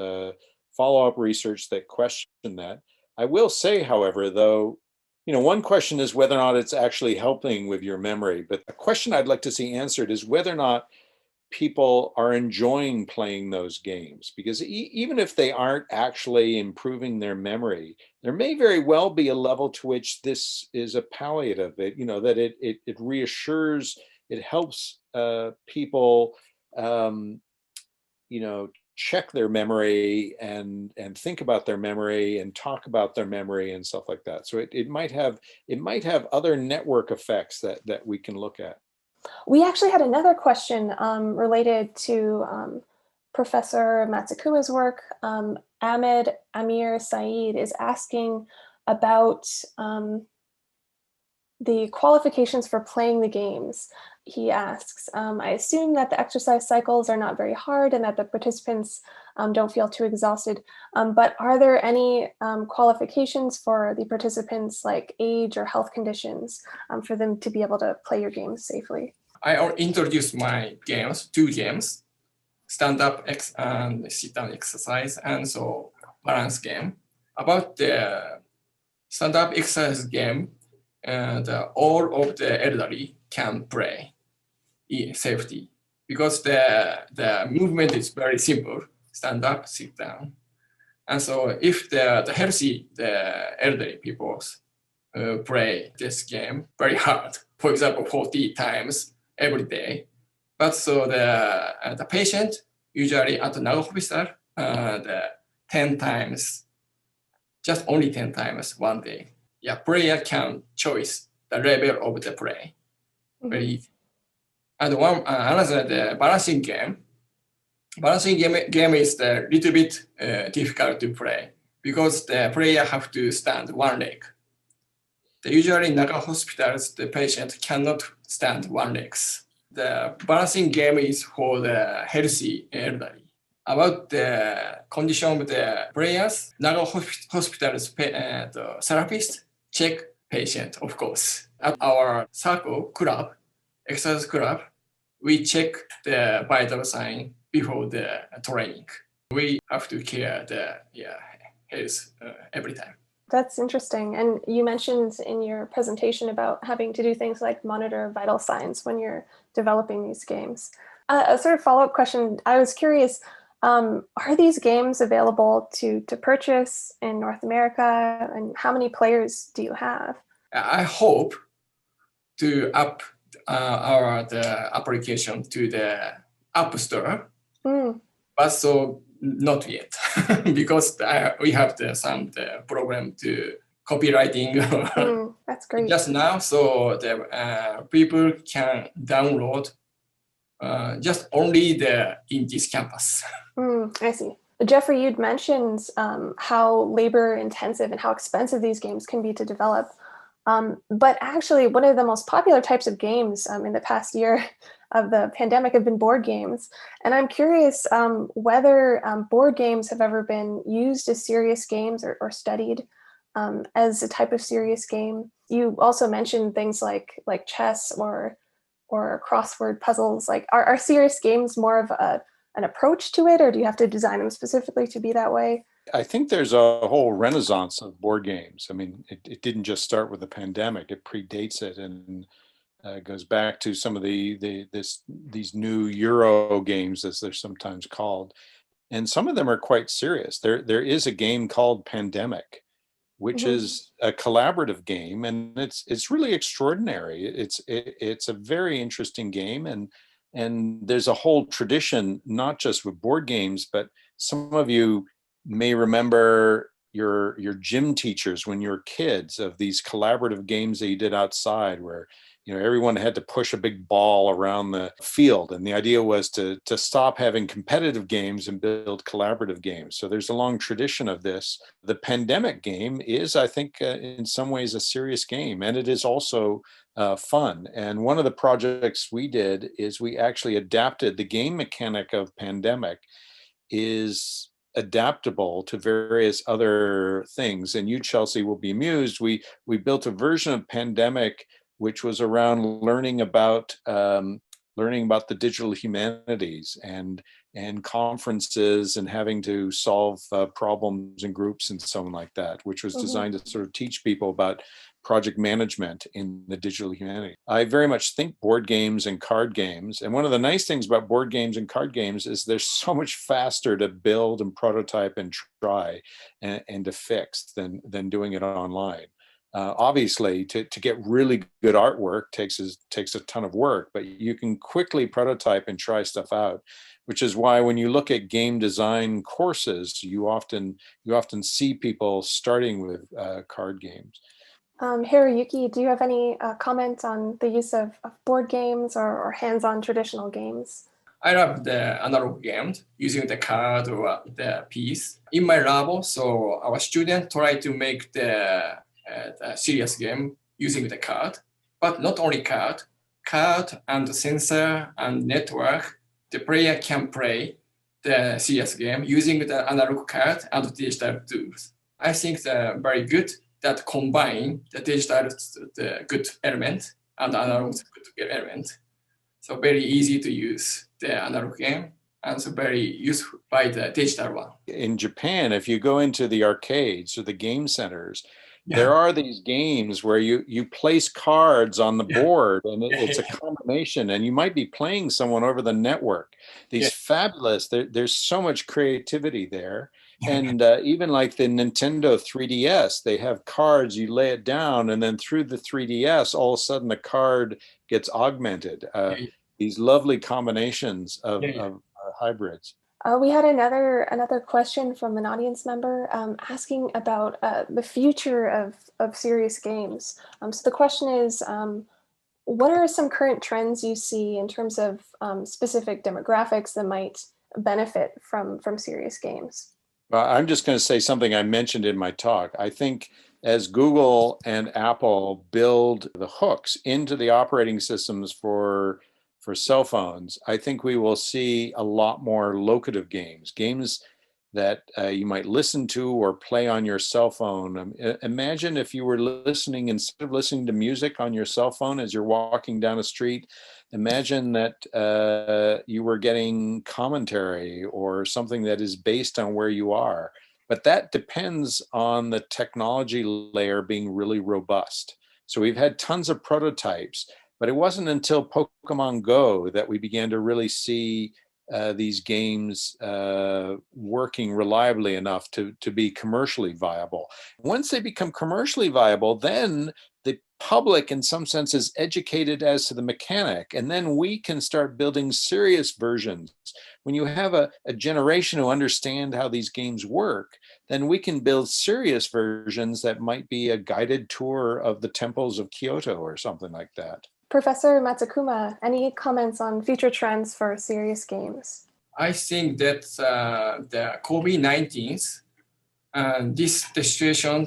follow-up research that questioned that. I will say, however, though, one question is whether or not it's actually helping with your memory. But the question I'd like to see answered is whether or not people are enjoying playing those games, because even if they aren't actually improving their memory, there may very well be a level to which this is a palliative, that it reassures, it helps people, check their memory and think about their memory and talk about their memory and stuff like that. So it might have other network effects that we can look at. We actually had another question related to Professor Matsukuma's work Ahmed Amir Saeed is asking about the qualifications for playing the games. He asks, I assume that the exercise cycles are not very hard and that the participants don't feel too exhausted, but are there any qualifications for the participants, like age or health conditions, for them to be able to play your games safely? I introduced my games, 2 games, stand-up and sit-down exercise, and so balance game. About the stand-up exercise game, and all of the elderly can play in safety because the movement is very simple: stand up, sit down. And so if the elderly people play this game very hard, for example, 40 times every day, but so the patient usually at the Nago hospital, the 10 times, just only 10 times one day. Yeah, player can choose the level of the play. Very easy. And another, the balancing game. Balancing game is a little bit difficult to play because the player have to stand one leg. Usually in Naga hospitals, the patient cannot stand one leg. The balancing game is for the healthy elderly. About the condition of the players, Naga hospitals the therapist check patient, of course. At our circle club, exercise club, we check the vital sign before the training. We have to care the health every time. That's interesting. And you mentioned in your presentation about having to do things like monitor vital signs when you're developing these games. A sort of follow-up question, I was curious, are these games available to purchase in North America, and how many players do you have? I hope to up the application to the App Store, but so not yet because we have some program to copywriting. That's great. Just now, so the people can download just only in this campus. I see. Jeffrey, you'd mentioned how labor intensive and how expensive these games can be to develop. But actually, one of the most popular types of games in the past year of the pandemic have been board games. And I'm curious whether board games have ever been used as serious games or studied as a type of serious game. You also mentioned things like chess or crossword puzzles. Like, are serious games more of an approach to it, or do you have to design them specifically to be that way? I think there's a whole renaissance of board games. I mean, it didn't just start with the pandemic; it predates it, and goes back to some of these new Euro games, as they're sometimes called, and some of them are quite serious. There is a game called Pandemic, which is a collaborative game, and it's really extraordinary. It's a very interesting game, and there's a whole tradition, not just with board games, but some of you may remember your gym teachers when you were kids, of these collaborative games that you did outside where everyone had to push a big ball around the field, and the idea was to stop having competitive games and build collaborative games. So there's a long tradition of this. The Pandemic game is, I think, in some ways a serious game, and it is also fun. And one of the projects we did is we actually adapted the game mechanic of Pandemic is adaptable to various other things. And you, Chelsea, will be amused. We built a version of Pandemic which was around learning about the digital humanities and conferences and having to solve problems in groups and so on like that, which was designed to sort of teach people about project management in the digital humanities. I very much think board games and card games, and one of the nice things about board games and card games is they're so much faster to build and prototype and try and to fix than doing it online. Obviously, to get really good artwork takes a ton of work, but you can quickly prototype and try stuff out, which is why when you look at game design courses, you often see people starting with card games. Hiroyuki, do you have any comments on the use of board games or hands-on traditional games? I love the analog games using the card or the piece. In my lab, so our students try to make the serious game using the card, but not only card and sensor and network, the player can play the serious game using the analog card and digital tools. I think they're very good that combine the digital the good element and analog good element. So very easy to use the analog game and so very useful by the digital one. In Japan, if you go into the arcades or the game centers, there are these games where you place cards on the board and it's a combination and you might be playing someone over the network. These fabulous, there's so much creativity there. And even like the Nintendo 3DS, they have cards, you lay it down and then through the 3DS, all of a sudden the card gets augmented. These lovely combinations of hybrids. We had another question from an audience member asking about the future of serious games. So the question is, what are some current trends you see in terms of specific demographics that might benefit from serious games? Well, I'm just going to say something I mentioned in my talk. I think as Google and Apple build the hooks into the operating systems for cell phones, I think we will see a lot more locative games that you might listen to or play on your cell phone. Imagine if you were listening, instead of listening to music on your cell phone as you're walking down a street, imagine that you were getting commentary or something that is based on where you are. But that depends on the technology layer being really robust. So we've had tons of prototypes, but it wasn't until Pokemon Go that we began to really see these games working reliably enough to be commercially viable. Once they become commercially viable, then the public in some sense is educated as to the mechanic, and then we can start building serious versions. When you have a generation who understand how these games work, then we can build serious versions that might be a guided tour of the temples of Kyoto or something like that. Professor Matsukuma, any comments on future trends for serious games? I think that the COVID-19, this situation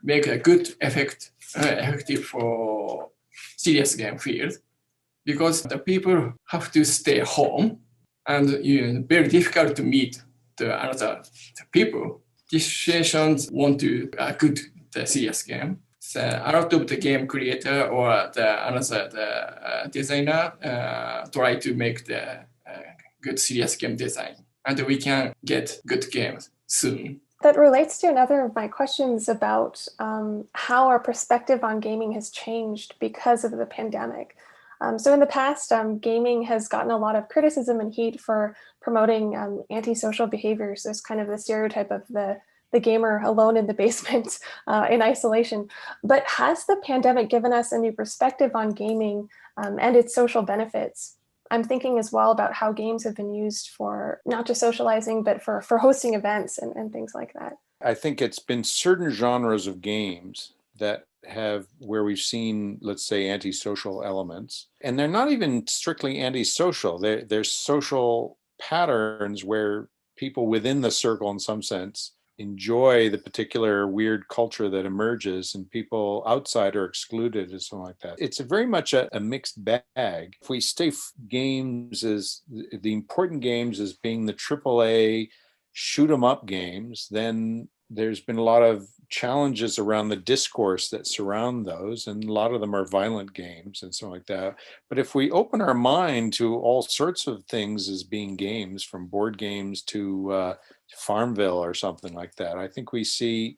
make a good effective for serious game field, because the people have to stay home and very difficult to meet the people. This situation want to good the serious game. So a lot of the game creator or the designer try to make the good serious game design, and we can get good games soon. That relates to another of my questions about how our perspective on gaming has changed because of the pandemic. So in the past, gaming has gotten a lot of criticism and heat for promoting antisocial behaviors. There's kind of the stereotype of the gamer alone in the basement in isolation. But has the pandemic given us a new perspective on gaming and its social benefits? I'm thinking as well about how games have been used for not just socializing, but for hosting events and things like that. I think it's been certain genres of games that have where we've seen, let's say, antisocial elements. And they're not even strictly antisocial. They're social patterns where people within the circle, in some sense, enjoy the particular weird culture that emerges and people outside are excluded and something like that. It's very much a mixed bag. If we stay games as the important games as being the AAA shoot 'em up games, then there's been a lot of challenges around the discourse that surround those, and a lot of them are violent games and something like that. But if we open our mind to all sorts of things as being games, from board games to Farmville or something like that, I think we see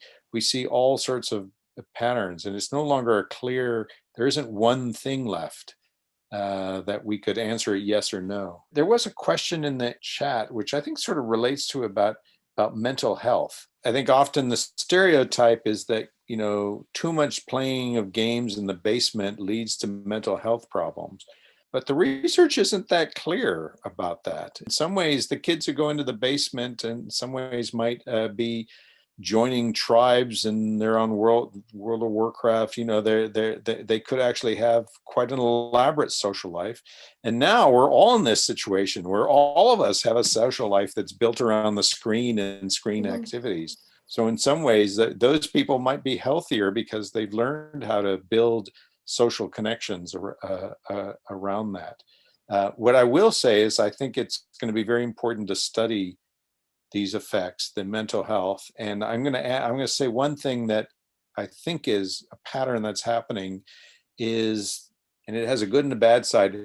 all sorts of patterns, and it's no longer a clear, there isn't one thing left that we could answer yes or no. There was a question in the chat, which I think sort of relates to about mental health. I think often the stereotype is that, too much playing of games in the basement leads to mental health problems. But the research isn't that clear about that. In some ways, the kids who go into the basement in some ways might be joining tribes in their own World of Warcraft. You know, they could actually have quite an elaborate social life. And now we're all in this situation where all of us have a social life that's built around the screen and screen activities. So in some ways, those people might be healthier because they've learned how to build social connections around that. What I will say is I think it's going to be very important to study these effects, the mental health. And I'm going to say one thing that I think is a pattern that's happening is, and it has a good and a bad side,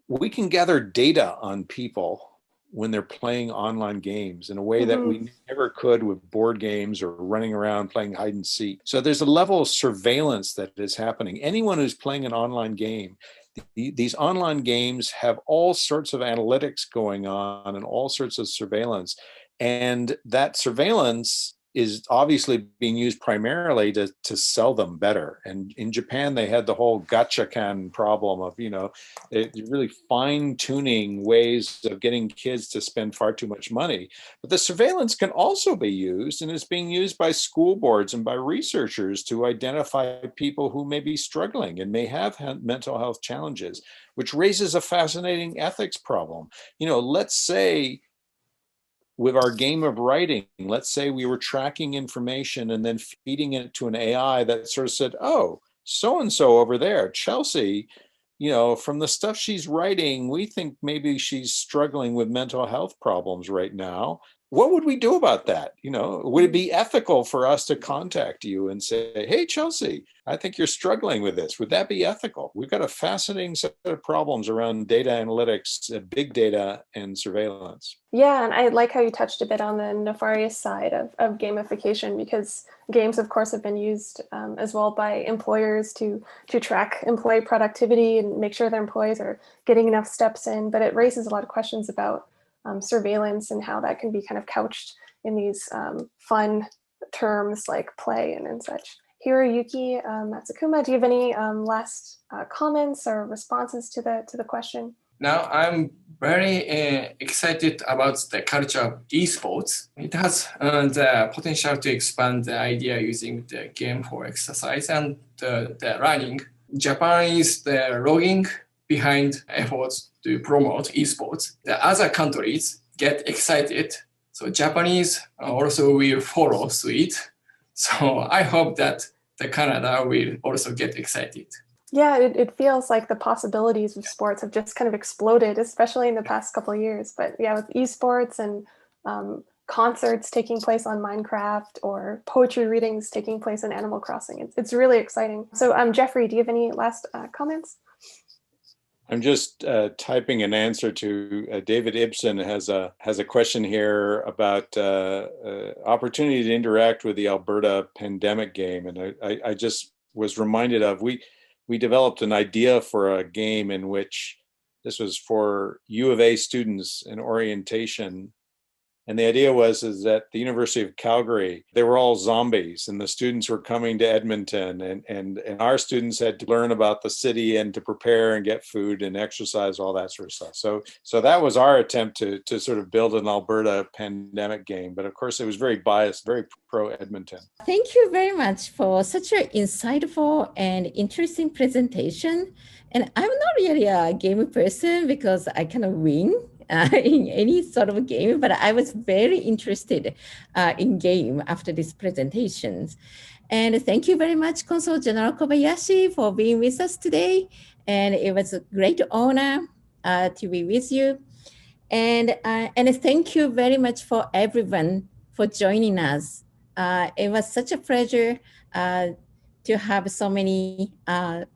we can gather data on people when they're playing online games in a way that we never could with board games or running around playing hide and seek. So there's a level of surveillance that is happening. Anyone who's playing an online game, these online games have all sorts of analytics going on and all sorts of surveillance. And that surveillance is obviously being used primarily to sell them better. And in Japan, they had the whole gacha-kan problem of, you know, really fine-tuning ways of getting kids to spend far too much money. But the surveillance can also be used, and it's being used by school boards and by researchers to identify people who may be struggling and may have mental health challenges, which raises a fascinating ethics problem. You know, let's say, with our game of writing, let's say we were tracking information and then feeding it to an AI that sort of said, oh, so-and-so over there, Chelsea, you know, from the stuff she's writing, we think maybe she's struggling with mental health problems right now. What would we do about that? You know, would it be ethical for us to contact you and say, hey, Chelsea, I think you're struggling with this. Would that be ethical? We've got a fascinating set of problems around data analytics, big data, and surveillance. Yeah, and I like how you touched a bit on the nefarious side of gamification, because games, of course, have been used as well by employers to track employee productivity and make sure their employees are getting enough steps in. But it raises a lot of questions about surveillance and how that can be kind of couched in these fun terms like play and such. Hiroyuki Matsukuma, do you have any last comments or responses to the question? Now I'm very excited about the culture of esports. It has the potential to expand the idea using the game for exercise and the running. Japan is the logging behind efforts to promote esports. The other countries get excited, so Japanese also will follow suit. So I hope that the Canada will also get excited. Yeah, it feels like the possibilities of sports have just kind of exploded, especially in the past couple of years. But yeah, with esports and concerts taking place on Minecraft or poetry readings taking place in Animal Crossing, it's really exciting. So Jeffrey, do you have any last comments? I'm just typing an answer to David Ibsen has a question here about opportunity to interact with the Alberta pandemic game, and I just was reminded of we developed an idea for a game in which this was for U of A students in orientation. And the idea was that the University of Calgary, they were all zombies, and the students were coming to Edmonton, and our students had to learn about the city and to prepare and get food and exercise, all that sort of stuff. So that was our attempt to sort of build an Alberta pandemic game. But of course, it was very biased, very pro Edmonton. Thank you very much for such an insightful and interesting presentation. And I'm not really a game person because I cannot win in any sort of game, but I was very interested in game after these presentations. And thank you very much, Consul General Kobayashi, for being with us today. And it was a great honor to be with you. And thank you very much for everyone for joining us. It was such a pleasure to have so many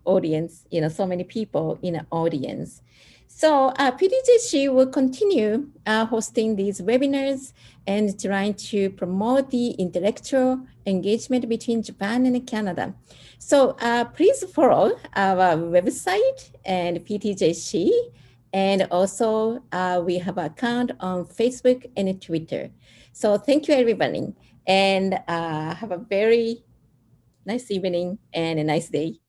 audience, so many people in the audience. So PTJC will continue hosting these webinars and trying to promote the intellectual engagement between Japan and Canada. So please follow our website and PTJC. And also we have an account on Facebook and Twitter. So thank you, everybody. And have a very nice evening and a nice day.